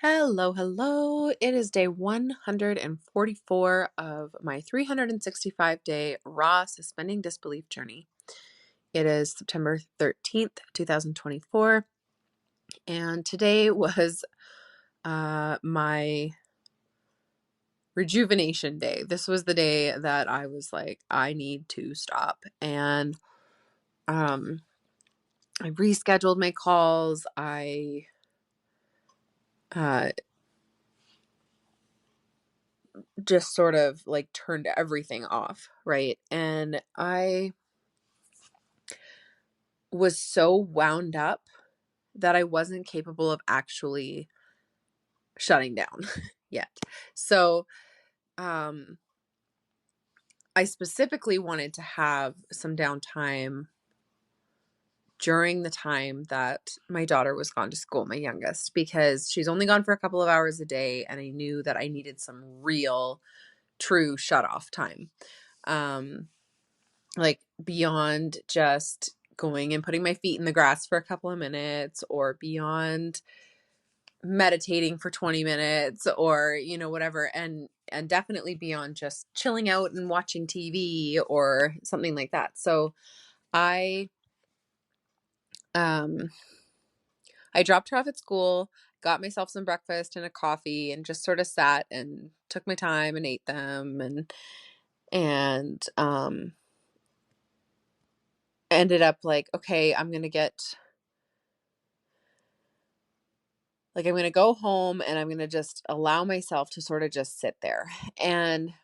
Hello, hello. It is day 144 of my 365-day raw suspending disbelief journey. It is September 13th, 2024, and today was my rejuvenation day. This was the day that I was like, I need to stop. And I rescheduled my calls. I just sort of like turned everything off, right? And I was so wound up that I wasn't capable of actually shutting down yet. So, I specifically wanted to have some downtime during the time that my daughter was gone to school, my youngest, because she's only gone for a couple of hours a day, and I knew that I needed some real, true shut off time. Like beyond just going and putting my feet in the grass for a couple of minutes, or beyond meditating for 20 minutes, or whatever, and definitely beyond just chilling out and watching TV or something like that. So I um I dropped her off at school, got myself some breakfast and a coffee, and just sort of sat and took my time and ate them, and ended up like, okay, I'm going to go home, and I'm going to just allow myself to sort of just sit there. And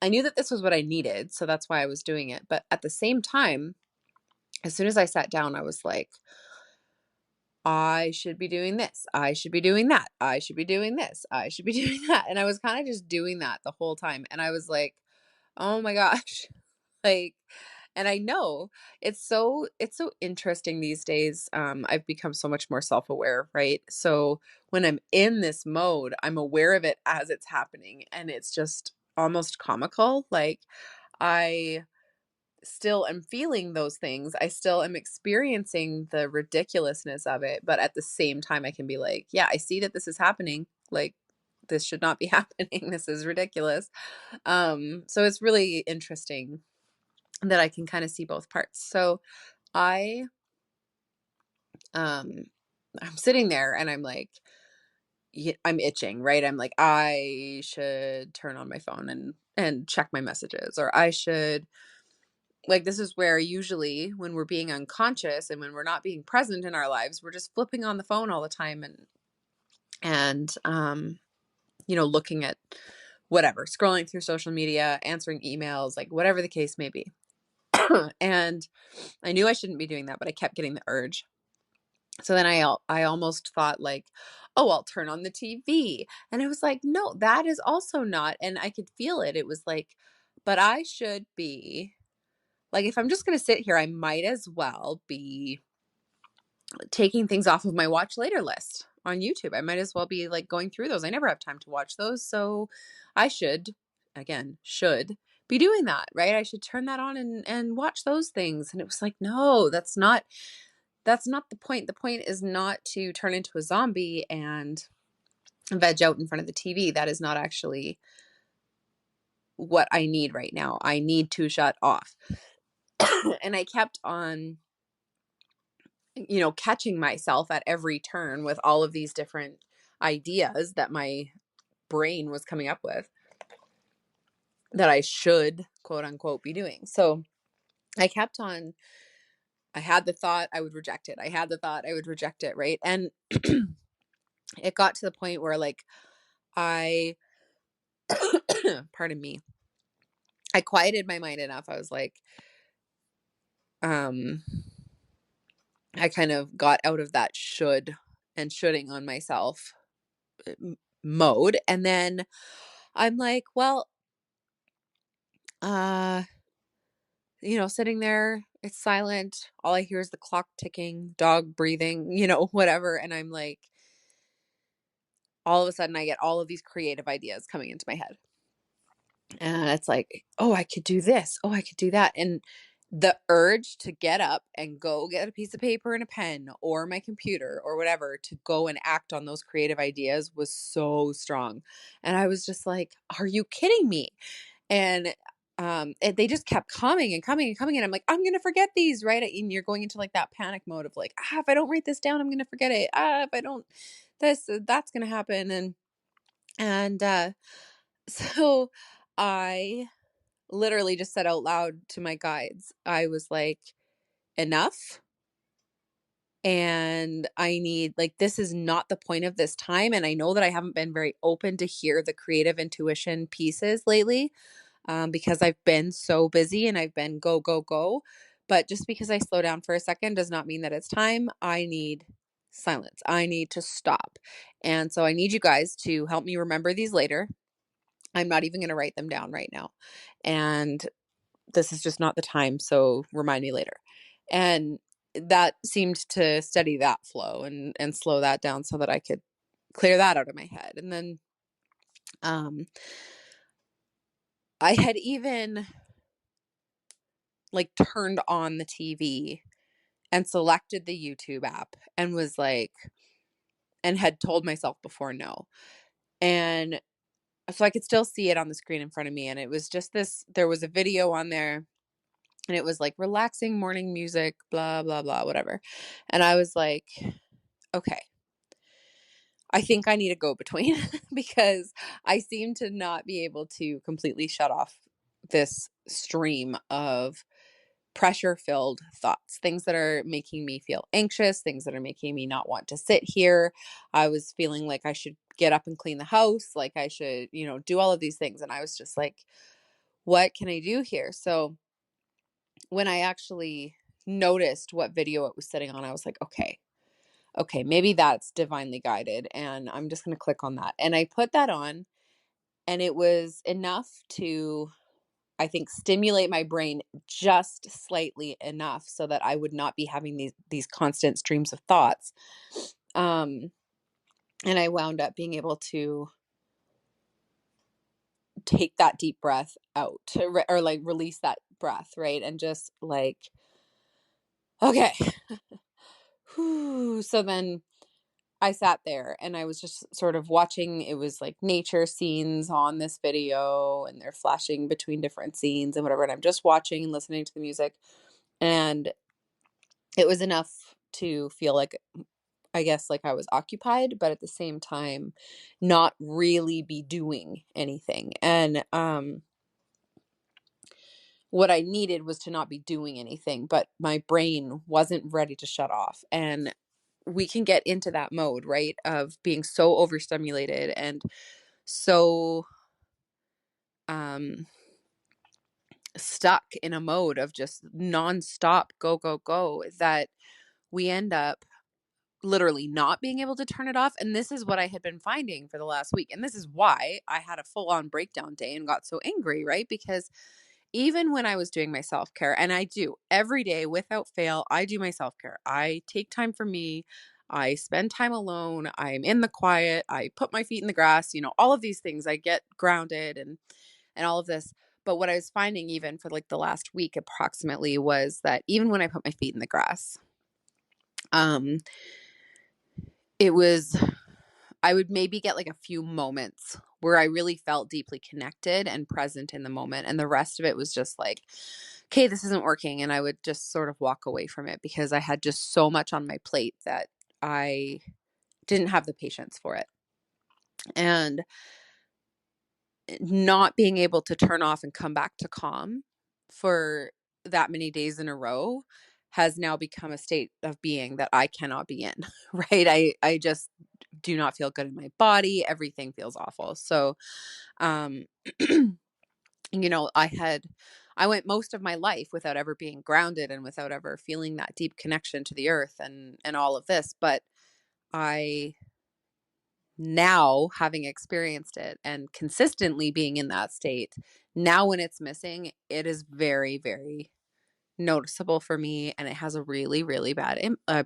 I knew that this was what I needed, so that's why I was doing it. But at the same time, as soon as I sat down, I was like, I should be doing this. I should be doing that. I should be doing this. I should be doing that. And I was kind of just doing that the whole time. And I was like, oh my gosh. Like, and I know it's so interesting these days. I've become so much more self-aware, right? So when I'm in this mode, I'm aware of it as it's happening, and it's just almost comical. Like, I still am feeling those things. I still am experiencing the ridiculousness of it, but at the same time I can be like, yeah, I see that this is happening. Like, this should not be happening. This is ridiculous. So it's really interesting that I can kind of see both parts. So I um I'm sitting there, and I'm like, I'm itching, right? I'm like, I should turn on my phone and check my messages, or I should, like, this is where usually when we're being unconscious and when we're not being present in our lives, we're just flipping on the phone all the time, and looking at whatever, scrolling through social media, answering emails, like whatever the case may be. And I knew I shouldn't be doing that, but I kept getting the urge. So then I almost thought like, oh, I'll turn on the TV. And I was like, no, that is also not. And I could feel it. It was like, but I should be, like, if I'm just going to sit here, I might as well be taking things off of my watch later list on YouTube. I might as well be like going through those. I never have time to watch those. So I should be doing that, right? I should turn that on and watch those things. And it was like, no, that's not the point. The point is not to turn into a zombie and veg out in front of the TV. That is not actually what I need right now. I need to shut off. And I kept on catching myself at every turn with all of these different ideas that my brain was coming up with that I should, quote unquote, be doing. So I kept on, I had the thought, I would reject it. I had the thought, I would reject it, right? And it got to the point where, like, I, pardon me, I quieted my mind enough. I was like, um, I kind of got out of that should and shoulding on myself mode. And then I'm like, well, uh, sitting there, it's silent. All I hear is the clock ticking, dog breathing, whatever. And I'm like, all of a sudden I get all of these creative ideas coming into my head. And it's like, oh, I could do this. Oh, I could do that. And the urge to get up and go get a piece of paper and a pen or my computer or whatever to go and act on those creative ideas was so strong. And I was just like, are you kidding me? And they just kept coming and coming and coming. And I'm like, I'm going to forget these, right? And you're going into like that panic mode of like, if I don't write this down, I'm going to forget it. If I don't, that's going to happen. And so I literally just said out loud to my guides, I was like, enough. And I need, like, this is not the point of this time. And I know that I haven't been very open to hear the creative intuition pieces lately, because I've been so busy and I've been go, go, go. But just because I slow down for a second does not mean that it's time. I need silence. I need to stop. And so I need you guys to help me remember these later. I'm not even going to write them down right now. And this is just not the time. So remind me later. And that seemed to steady that flow and slow that down so that I could clear that out of my head. And then I had even like turned on the TV and selected the YouTube app and was like, and had told myself before no. And so I could still see it on the screen in front of me. And it was just this, there was a video on there and it was like relaxing morning music, blah, blah, blah, whatever. And I was like, okay, I think I need a go between because I seem to not be able to completely shut off this stream of pressure filled thoughts, things that are making me feel anxious, things that are making me not want to sit here. I was feeling like I should get up and clean the house, like I should, do all of these things. And I was just like, what can I do here? So when I actually noticed what video it was sitting on, I was like, okay, maybe that's divinely guided. And I'm just going to click on that. And I put that on, and it was enough to, I think, stimulate my brain just slightly enough so that I would not be having these constant streams of thoughts. And I wound up being able to take that deep breath out or like release that breath, right? And just like, okay. So then I sat there and I was just sort of watching. It was like nature scenes on this video and they're flashing between different scenes and whatever. And I'm just watching and listening to the music. And it was enough to feel like, I guess, like I was occupied, but at the same time, not really be doing anything. And what I needed was to not be doing anything, but my brain wasn't ready to shut off. And we can get into that mode, right? Of being so overstimulated and so stuck in a mode of just nonstop go, go, go that we end up literally not being able to turn it off. And this is what I had been finding for the last week. And this is why I had a full on breakdown day and got so angry, right? Because even when I was doing my self-care, and I do every day without fail, I do my self-care. I take time for me. I spend time alone. I'm in the quiet. I put my feet in the grass, all of these things. I get grounded and all of this. But what I was finding even for like the last week approximately was that even when I put my feet in the grass, it was, I would maybe get like a few moments where I really felt deeply connected and present in the moment. And the rest of it was just like, okay, this isn't working. And I would just sort of walk away from it because I had just so much on my plate that I didn't have the patience for it. And not being able to turn off and come back to calm for that many days in a row has now become a state of being that I cannot be in, right? I just do not feel good in my body. Everything feels awful. So, um, I went most of my life without ever being grounded and without ever feeling that deep connection to the earth and all of this. But I now, having experienced it and consistently being in that state, now when it's missing, it is very, very noticeable for me, and it has a really, really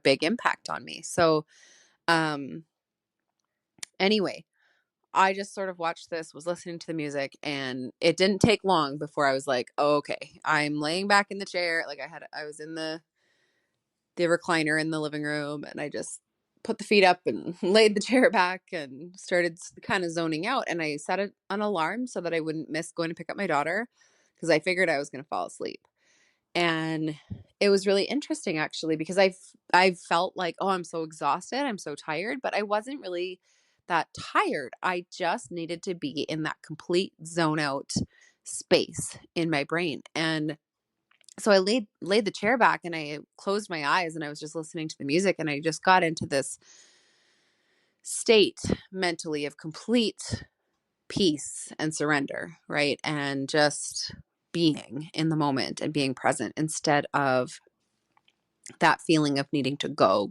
big impact on me. So, anyway, I just sort of watched this, was listening to the music, and it didn't take long before I was like, oh, okay, I'm laying back in the chair. Like I was in the recliner in the living room, and I just put the feet up and laid the chair back and started kind of zoning out. And I set an alarm so that I wouldn't miss going to pick up my daughter, because I figured I was going to fall asleep. And it was really interesting actually, because I've felt like, oh, I'm so exhausted, I'm so tired, but I wasn't really that tired. I just needed to be in that complete zone out space in my brain. And so I laid the chair back and I closed my eyes and I was just listening to the music, and I just got into this state mentally of complete peace and surrender, right? And just being in the moment and being present, instead of that feeling of needing to go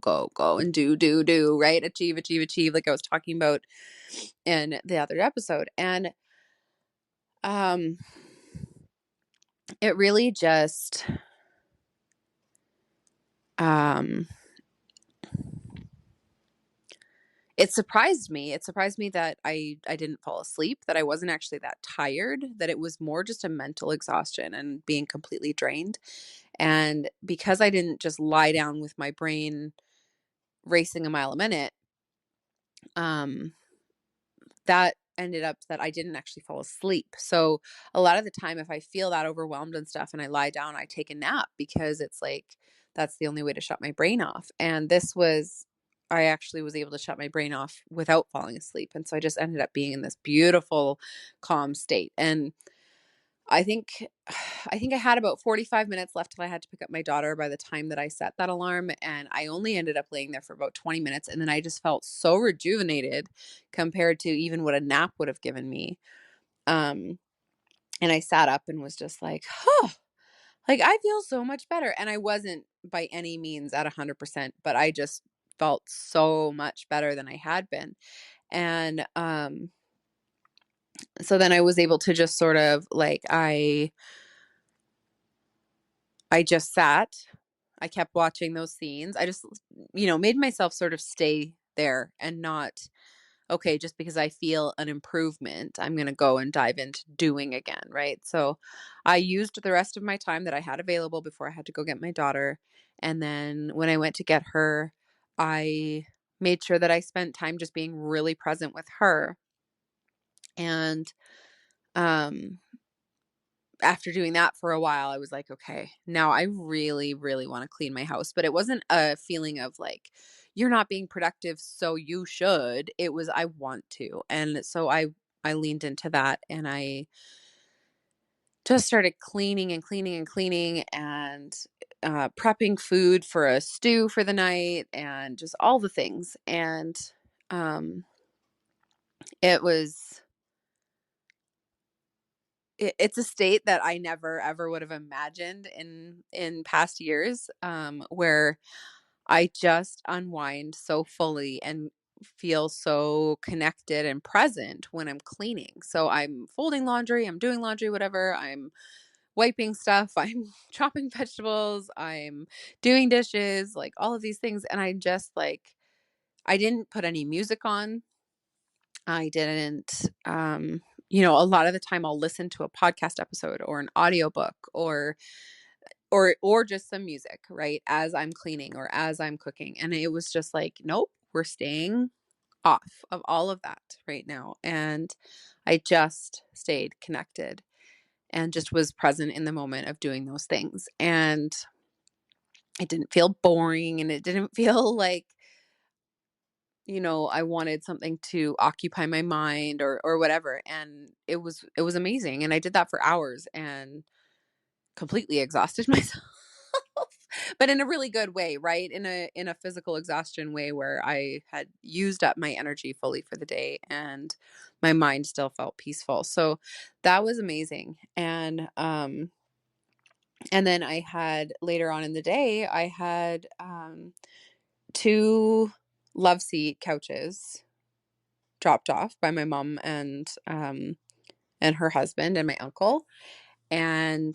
and do, right? Achieve, like I was talking about in the other episode. And um it really just um it surprised me. It surprised me that I didn't fall asleep, that I wasn't actually that tired, that it was more just a mental exhaustion and being completely drained. And because I didn't just lie down with my brain racing a mile a minute, um that ended up that I didn't actually fall asleep. So a lot of the time, if I feel that overwhelmed and stuff and I lie down, I take a nap, because it's like that's the only way to shut my brain off. And I actually was able to shut my brain off without falling asleep. And so I just ended up being in this beautiful, calm state. And I think I think I had about 45 minutes left till I had to pick up my daughter by the time that I set that alarm, and I only ended up laying there for about 20 minutes, and then I just felt so rejuvenated compared to even what a nap would have given me. Um and I sat up and was just like, "Huh, like I feel so much better." And I wasn't by any means at 100%, but I just felt so much better than I had been. And so then I was able to just sort of like I just sat. I kept watching those scenes. I just, made myself sort of stay there and not, okay, just because I feel an improvement, I'm going to go and dive into doing again. Right. So I used the rest of my time that I had available before I had to go get my daughter. And then when I went to get her, I made sure that I spent time just being really present with her. And, um, after doing that for a while, I was like, okay, now I really, really want to clean my house. But it wasn't a feeling of like, you're not being productive, so you should. It was, I want to. And so I leaned into that, and I just started cleaning and cleaning and cleaning, and prepping food for a stew for the night, and just all the things. And um, it was, it's a state that I never ever would have imagined in past years, where I just unwind so fully and feel so connected and present when I'm cleaning. So I'm folding laundry, I'm doing laundry, whatever. I'm wiping stuff, I'm chopping vegetables, I'm doing dishes, like all of these things. And I just like, I didn't put any music on. I didn't, a lot of the time I'll listen to a podcast episode or an audiobook, or just some music, right? As I'm cleaning or as I'm cooking. And it was just like, nope, we're staying off of all of that right now. And I just stayed connected and just was present in the moment of doing those things. And it didn't feel boring, and it didn't feel like, I wanted something to occupy my mind or whatever. And it was amazing. And I did that for hours and completely exhausted myself. But in a really good way, right? In a physical exhaustion way, where I had used up my energy fully for the day and my mind still felt peaceful. So that was amazing. And then I had later on in the day, I had two love seat couches dropped off by my mom and her husband and my uncle. And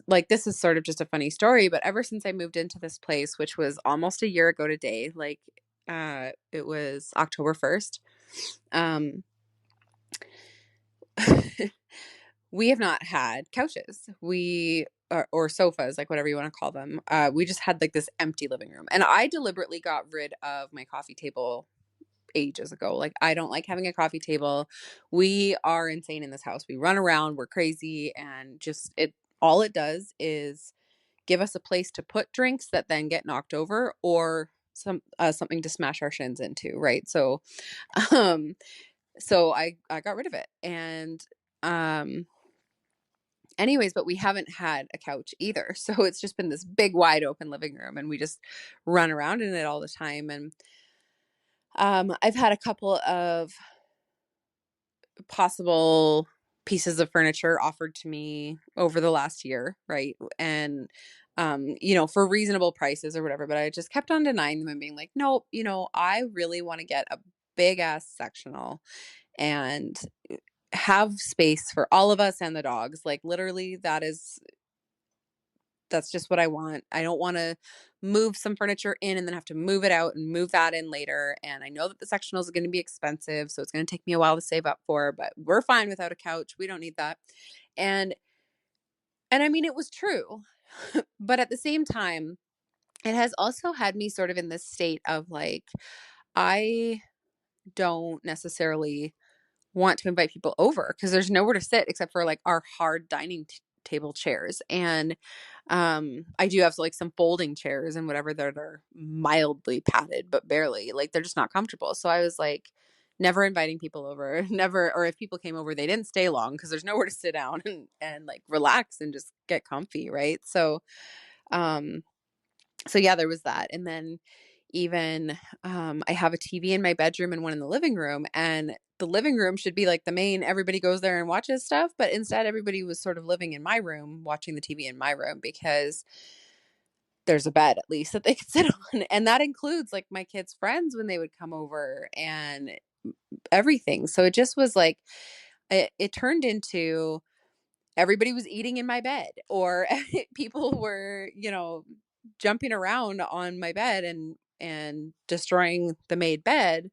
like, this is sort of just a funny story, but ever since I moved into this place, which was almost a year ago today, like it was October 1st. we have not had couches. Or sofas, like whatever you want to call them. We just had like this empty living room. And I deliberately got rid of my coffee table ages ago. Like, I don't like having a coffee table. We are insane in this house. We run around, we're crazy, and just all it does is give us a place to put drinks that then get knocked over, or something to smash our shins into, right? So um I got rid of it. And um anyways, but we haven't had a couch either. So it's just been this big wide open living room, and we just run around in it all the time. And I've had a couple of possible pieces of furniture offered to me over the last year, right? And for reasonable prices or whatever, but I just kept on denying them and being like, nope, I really want to get a big ass sectional and have space for all of us and the dogs. Like, literally, that's just what I want. I don't want to move some furniture in and then have to move it out and move that in later. And I know that the sectionals is going to be expensive, so it's going to take me a while to save up for, but we're fine without a couch. We don't need that. And I mean, it was true. But at the same time, it has also had me sort of in this state of like, I don't necessarily want to invite people over because there's nowhere to sit except for like our hard dining table chairs. And I do have like some folding chairs and whatever that are mildly padded, but barely. Like, they're just not comfortable. So I was like, never inviting people over, never. Or if people came over, they didn't stay long because there's nowhere to sit down and like relax and just get comfy, right? Um so yeah, there was that. And then even I have a TV in my bedroom and one in the living room, and the living room should be like the main, everybody goes there and watches stuff, but instead everybody was sort of living in my room watching the TV in my room because there's a bed at least that they could sit on. And that includes like my kids' friends when they would come over and everything. So it just was like it turned into everybody was eating in my bed, or people were, jumping around on my bed and destroying the made bed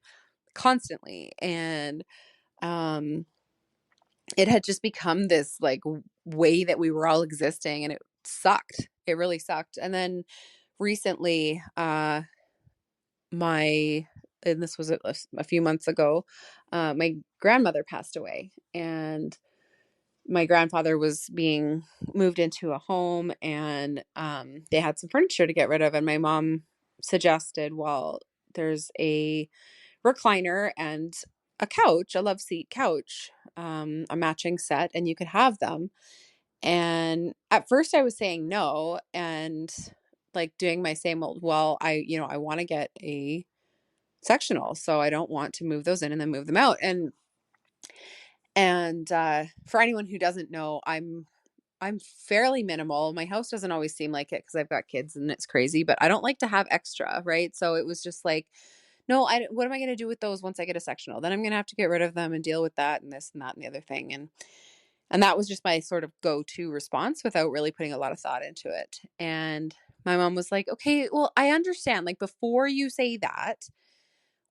constantly. And um it had just become this like way that we were all existing, and it sucked. It really sucked. And then recently, my and this was a few months ago, my grandmother passed away, and my grandfather was being moved into a home, and they had some furniture to get rid of. And my mom suggested, well, there's a recliner and a couch, a love seat couch, a matching set, and you could have them. And at first I was saying no, and like doing my same old, well, I want to get a sectional, so I don't want to move those in and then move them out. And for anyone who doesn't know, I'm fairly minimal. My house doesn't always seem like it because I've got kids and it's crazy, but I don't like to have extra, right? So it was just like, no, what am I going to do with those once I get a sectional? Then I'm going to have to get rid of them and deal with that and this and that and the other thing. And that was just my sort of go-to response without really putting a lot of thought into it. And my mom was like, okay, well, I understand. Like, before you say that,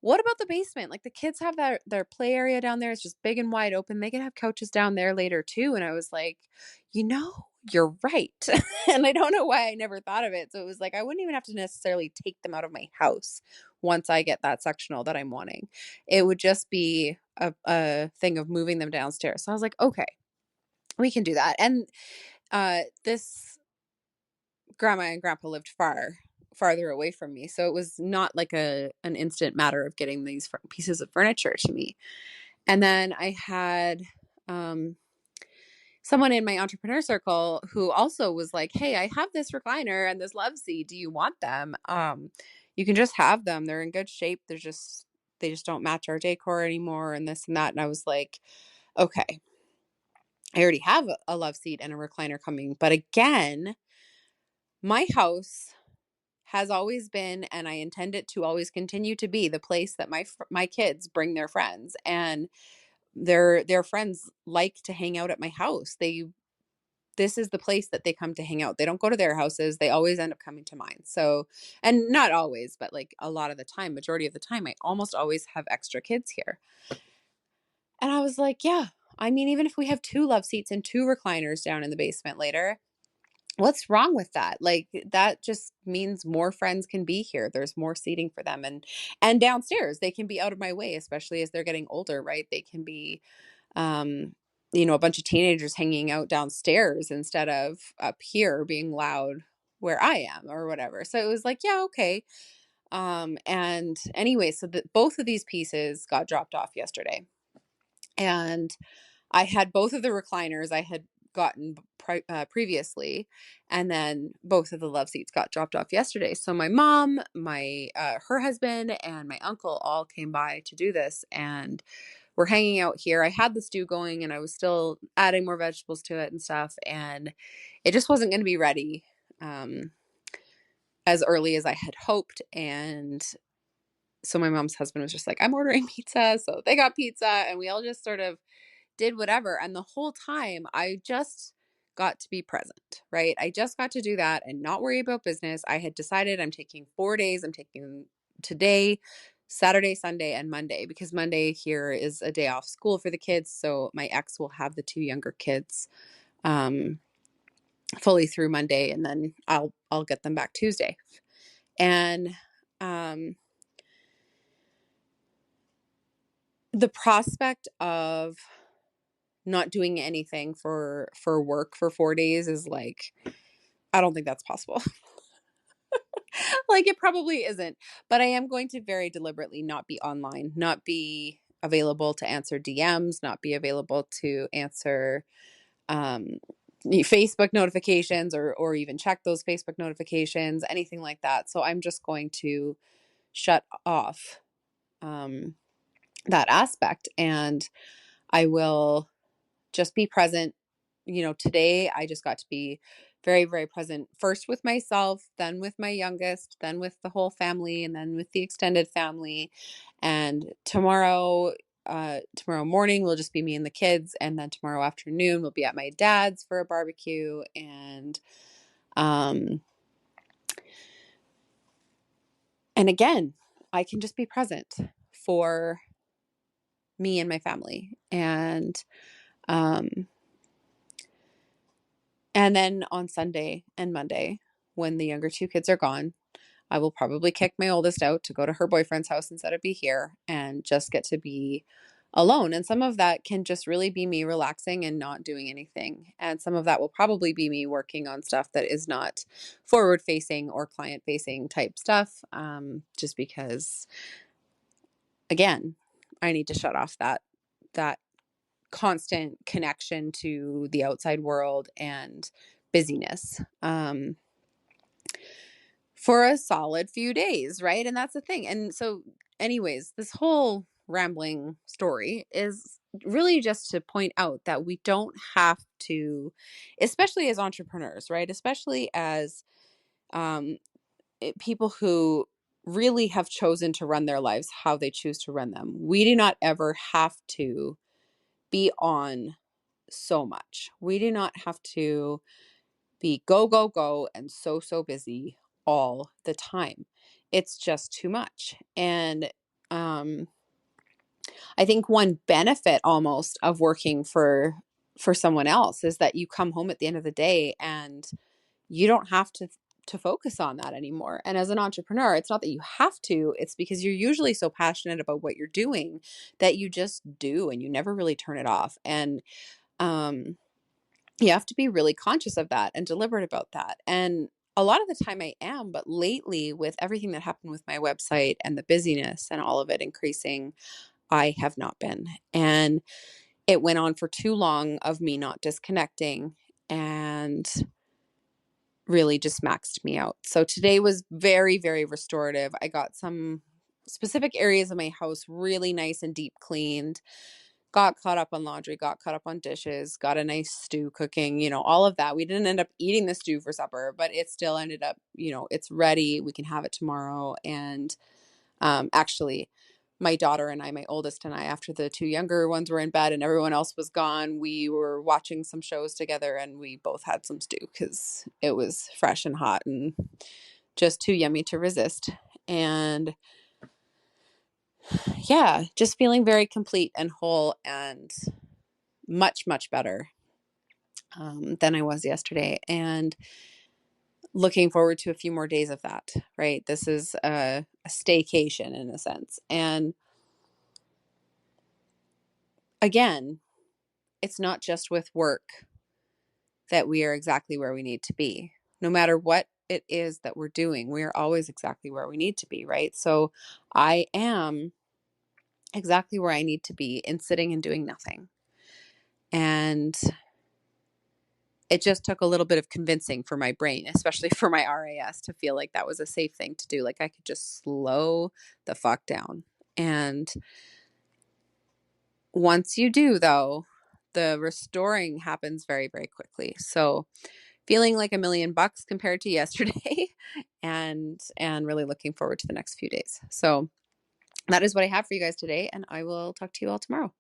what about the basement? Like, the kids have their play area down there. It's just big and wide open. They can have couches down there later too. And I was like, you're right. And I don't know why I never thought of it. So it was like, I wouldn't even have to necessarily take them out of my house once I get that sectional that I'm wanting. It would just be a thing of moving them downstairs. So I was like, okay, we can do that. And this grandma and grandpa lived farther away from me, so it was not like an instant matter of getting these pieces of furniture to me. And then I had someone in my entrepreneur circle who also was like, hey, I have this recliner and this love seat, do you want them? You can just have them, they're in good shape, they just don't match our decor anymore and this and that. And I was like, okay, I already have a love seat and a recliner coming. But again, my house has always been, and I intend it to always continue to be, the place that my kids bring their friends, and their friends like to hang out at my house. This is the place that they come to hang out. They don't go to their houses. They always end up coming to mine. So, and not always, but like a lot of the time, majority of the time, I almost always have extra kids here. And I was like, yeah, I mean, even if we have 2 love seats and 2 recliners down in the basement later, what's wrong with that? Like, that just means more friends can be here. There's more seating for them, and downstairs, they can be out of my way, especially as they're getting older, right? They can be, um, a bunch of teenagers hanging out downstairs instead of up here being loud where I am or whatever. So it was like, yeah, okay. And anyway, so both of these pieces got dropped off yesterday. And I had both of the recliners I had gotten previously, and then both of the love seats got dropped off yesterday. So my mom, my her husband, and my uncle all came by to do this, and we're hanging out here. I had the stew going, and I was still adding more vegetables to it and stuff, and it just wasn't going to be ready as early as I had hoped. And so my mom's husband was just like, "I'm ordering pizza," so they got pizza, and we all just sort of did whatever. And the whole time I just got to be present, right? I just got to do that and not worry about business. I had decided I'm taking 4 days. I'm taking today, Saturday, Sunday, and Monday, because Monday here is a day off school for the kids. So my ex will have the 2 younger kids um, fully through Monday, and then I'll get them back Tuesday. And the prospect of not doing anything for work for 4 days is like, I don't think that's possible. Like, it probably isn't, but I am going to very deliberately not be online, not be available to answer DMs, not be available to answer um, Facebook notifications, or even check those Facebook notifications, anything like that. So I'm just going to shut off that aspect, and I will just be present. Today I just got to be very, very present, first with myself, then with my youngest, then with the whole family, and then with the extended family. And tomorrow morning will just be me and the kids. And then tomorrow afternoon we'll be at my dad's for a barbecue. And again, I can just be present for me and my family. And then on Sunday and Monday, when the younger 2 kids are gone, I will probably kick my oldest out to go to her boyfriend's house instead of be here, and just get to be alone. And some of that can just really be me relaxing and not doing anything. And some of that will probably be me working on stuff that is not forward facing or client facing type stuff. Just because, again, I need to shut off that constant connection to the outside world and busyness for a solid few days, right? And that's the thing. And so, anyways, this whole rambling story is really just to point out that we don't have to, especially as entrepreneurs, right? Especially as um, people who really have chosen to run their lives how they choose to run them. We do not ever have to be on so much. We do not have to be go, go, go and so, so busy all the time. It's just too much. And I think one benefit almost of working for someone else is that you come home at the end of the day and you don't have to focus on that anymore. And as an entrepreneur, it's not that you have to, it's because you're usually so passionate about what you're doing that you just do, and you never really turn it off. And you have to be really conscious of that and deliberate about that. And a lot of the time I am, but lately, with everything that happened with my website and the busyness and all of it increasing, I have not been. And it went on for too long of me not disconnecting, and really just maxed me out. So today was very, very restorative. I got some specific areas of my house really nice and deep cleaned, got caught up on laundry, got caught up on dishes, got a nice stew cooking, all of that. We didn't end up eating the stew for supper, but it still ended up, it's ready. We can have it tomorrow. And actually, my daughter and I, my oldest and I, after the 2 younger ones were in bed and everyone else was gone, we were watching some shows together, and we both had some stew because it was fresh and hot and just too yummy to resist. And yeah, just feeling very complete and whole and much, much better than I was yesterday. And looking forward to a few more days of that, right? This is a staycation in a sense. And again, it's not just with work that we are exactly where we need to be. No matter what it is that we're doing, we are always exactly where we need to be, right? So I am exactly where I need to be in sitting and doing nothing. And it just took a little bit of convincing for my brain, especially for my RAS, to feel like that was a safe thing to do. Like I could just slow the fuck down. And once you do, though, the restoring happens very, very quickly. So feeling like $1,000,000 compared to yesterday and really looking forward to the next few days. So that is what I have for you guys today, and I will talk to you all tomorrow.